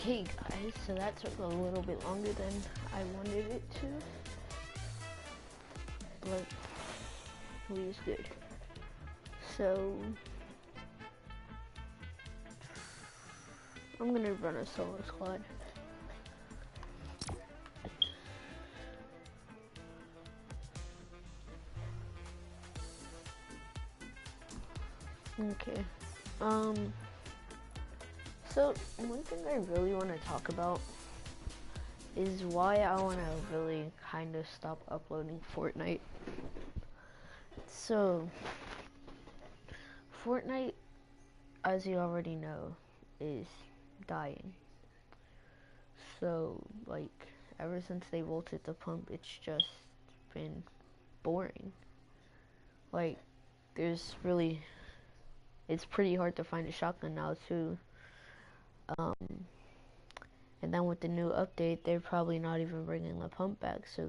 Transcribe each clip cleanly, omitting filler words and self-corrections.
Okay guys, so that took a little bit longer than I wanted it to, but we was good. So I'm gonna run a solo squad. Okay. So one thing I really want to talk about is why I want to really kind of stop uploading Fortnite. So Fortnite, as you already know, is dying. So like ever since they vaulted the pump, it's just been boring. Like it's pretty hard to find a shotgun now too. And then with the new update, they're probably not even bringing the pump back, so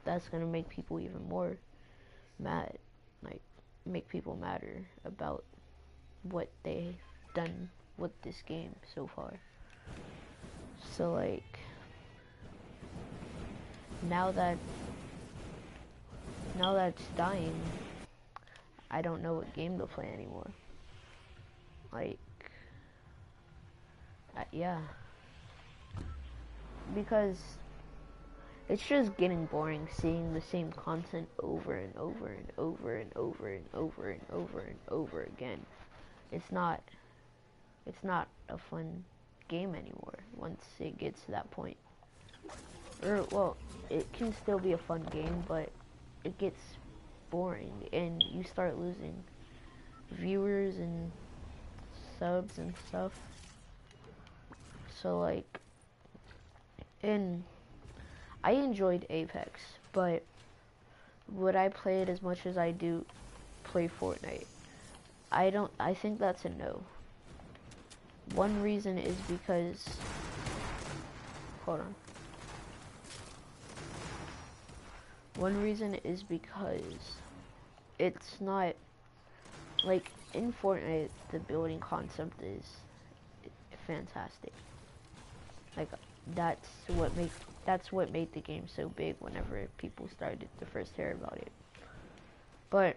that's gonna make people even more mad. Like, make people madder about what they've done with this game so far. So like, now that it's dying, I don't know what game to play anymore. Like, yeah. Because it's just getting boring seeing the same content over and over and over and over and over and over and over again. It's not a fun game anymore once it gets to that point. Or, well, it can still be a fun game, but it gets boring and you start losing viewers and subs and stuff. So like, and I enjoyed Apex, but would I play it as much as I do play Fortnite? I think that's a no. One reason is because, hold on. One reason is because it's not, like, in Fortnite, the building concept is fantastic. Like, that's what made the game so big whenever people started to first hear about it. But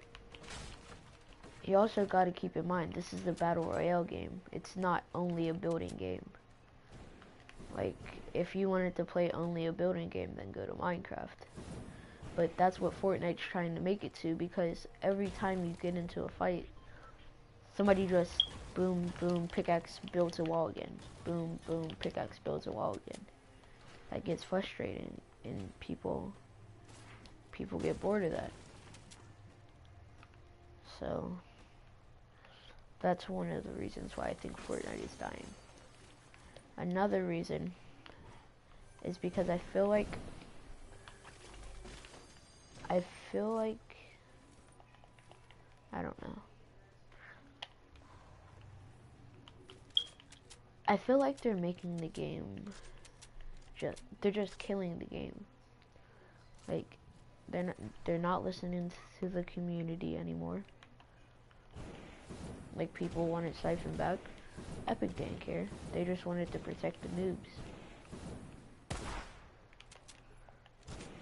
you also got to keep in mind, this is the Battle Royale game. It's not only a building game. Like, if you wanted to play only a building game, then go to Minecraft. But that's what Fortnite's trying to make it to, because every time you get into a fight, somebody just boom, boom, pickaxe builds a wall again. Boom, boom, pickaxe builds a wall again. That gets frustrating, and people get bored of that. So that's one of the reasons why I think Fortnite is dying. Another reason is because I feel like I don't know. I feel like they're making the game they're just killing the game. Like, they're not listening to the community anymore. Like, people want it siphoned back. Epic didn't care. They just wanted to protect the noobs.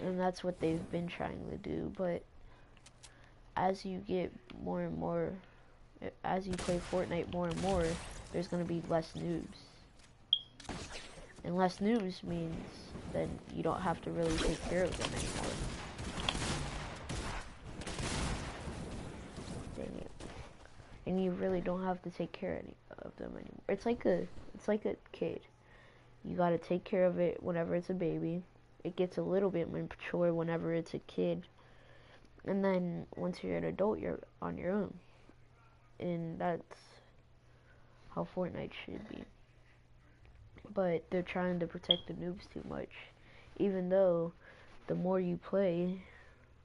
And that's what they've been trying to do, but as you get more and more, as you play Fortnite more and more, there's gonna be less noobs. And less noobs means then you don't have to really take care of them anymore. Dang it. And you really don't have to take care of them anymore. It's like a kid. You gotta take care of it whenever it's a baby. It gets a little bit mature whenever it's a kid. And then once you're an adult, you're on your own. And that's how Fortnite should be. But they're trying to protect the noobs too much. Even though the more you play,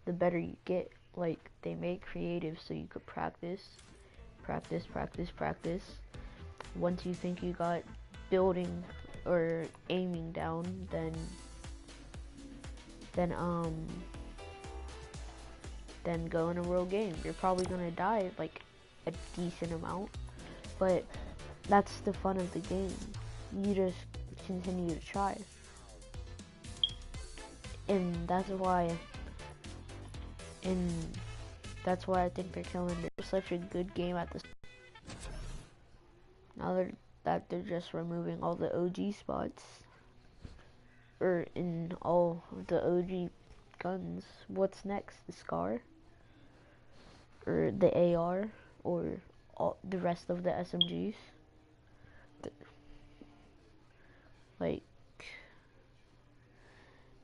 the better you get. Like, they make creative so you could practice. Once you think you got building or aiming down, then go in a real game. You're probably gonna die like a decent amount, but that's the fun of the game. You just continue to try. And that's why I think they're killing it. They're such a good game at this. Now that they're just removing all the OG spots, or in all of the OG guns. What's next? The SCAR, or the AR, or the rest of the SMGs? Like,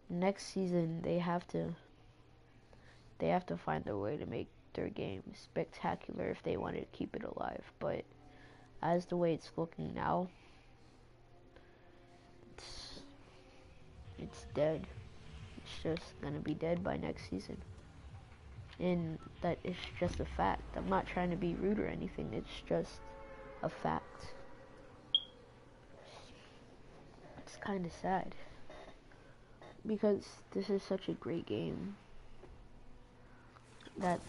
next season they have to find a way to make their game spectacular if they wanted to keep it alive. But as the way it's looking now, it's dead. It's just gonna be dead by next season. And that is just a fact. I'm not trying to be rude or anything, it's just a fact. It's kind of sad, because this is such a great game that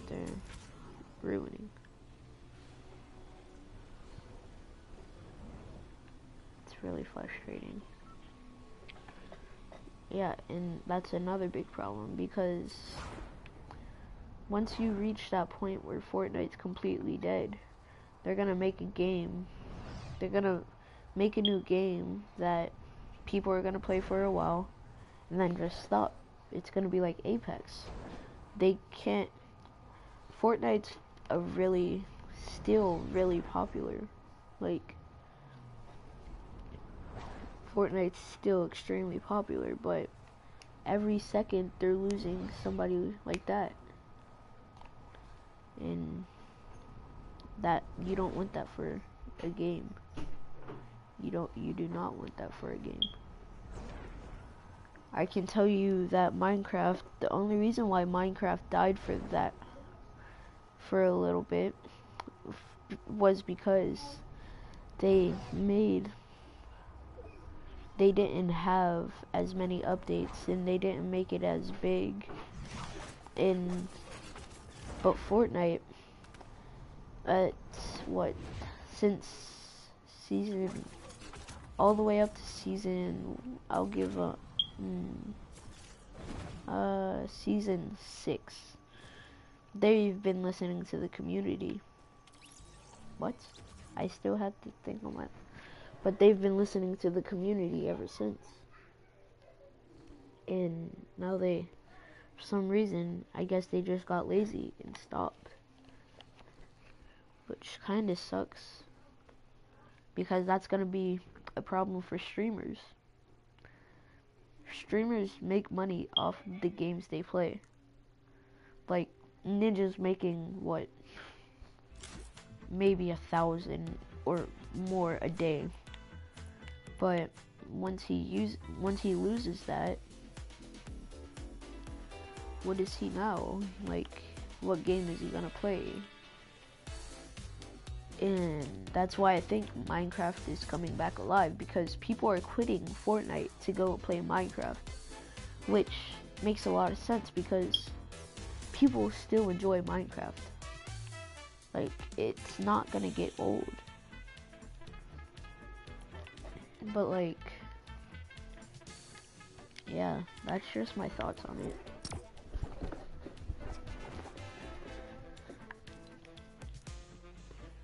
they're ruining. It's really frustrating. Yeah, and that's another big problem, because once you reach that point where Fortnite's completely dead, they're gonna make a game. They're gonna make a new game that people are gonna play for a while and then just stop. It's gonna be like Apex. They can't. Fortnite's still really popular. Like, Fortnite's still extremely popular, but every second they're losing somebody like that. And that, you don't want that for a game. You do not want that for a game. I can tell you that Minecraft, the only reason why Minecraft died for a little bit was because they didn't have as many updates, and they didn't make it as big. But Fortnite, since season, all the way up to season, I'll give season 6, they've been listening to the community. What? I still had to think on that. But they've been listening to the community ever since. And now for some reason, I guess they just got lazy and stopped. Which kind of sucks, because that's going to be a problem for streamers. Streamers make money off the games they play. Like, Ninja's making, what, maybe 1,000 or more a day. But once he loses that, what is he now? Like, what game is he gonna play? And that's why I think Minecraft is coming back alive, because people are quitting Fortnite to go play Minecraft, which makes a lot of sense, because people still enjoy Minecraft. Like, it's not gonna get old. But, like, yeah, that's just my thoughts on it.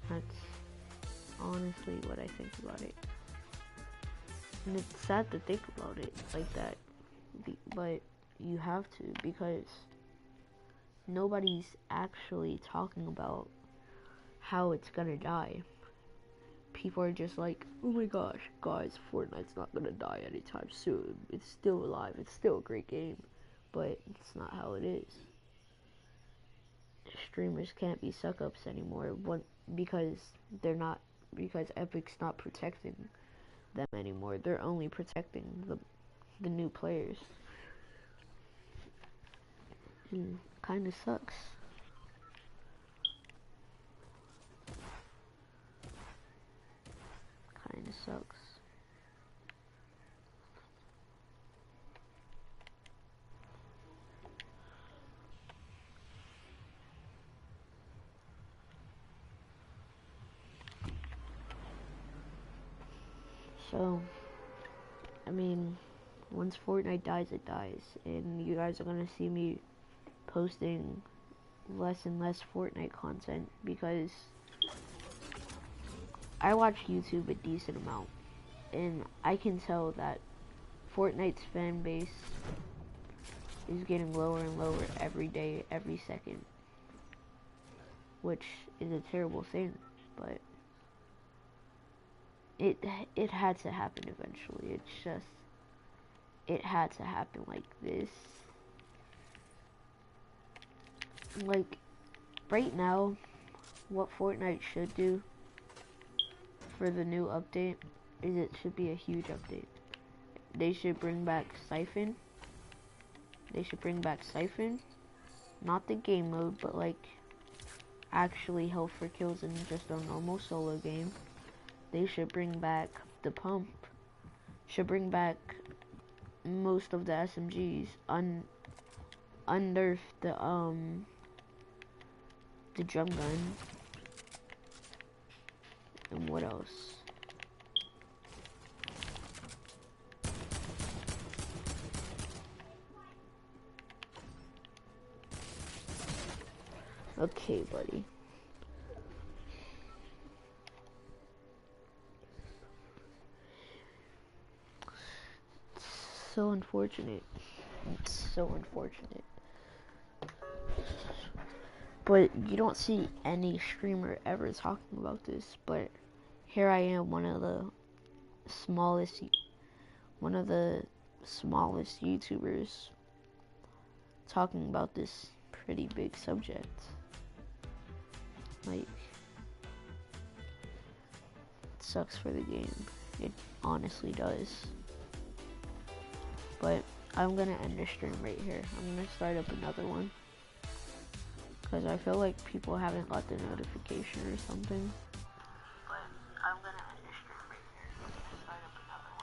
That's honestly what I think about it. And it's sad to think about it like that, but you have to, because nobody's actually talking about how it's gonna die. People are just like, oh my gosh, guys, Fortnite's not gonna die anytime soon. It's still alive. It's still a great game, but it's not how it is. Streamers can't be suck-ups anymore, because Epic's not protecting them anymore. They're only protecting the new players. And kind of sucks. Kind of sucks. So, I mean, once Fortnite dies, it dies. And you guys are gonna see me posting less and less Fortnite content because I watch YouTube a decent amount. And I can tell that Fortnite's fan base is getting lower and lower every day, every second. Which is a terrible thing, but it had to happen eventually. It's just, it had to happen like this. Like, right now, what Fortnite should do for the new update is it should be a huge update. They should bring back Siphon. They should bring back Siphon. Not the game mode, but like actually health for kills in just a normal solo game. They should bring back the pump. Should bring back most of the SMGs. Unnerf the drum gun. And what else? Okay, buddy. So unfortunate. It's so unfortunate. But you don't see any streamer ever talking about this. But here I am, one of the smallest YouTubers talking about this pretty big subject. Like, it sucks for the game. It honestly does. But I'm gonna end the stream right here. I'm gonna start up another one because I feel like people haven't got the notification or something.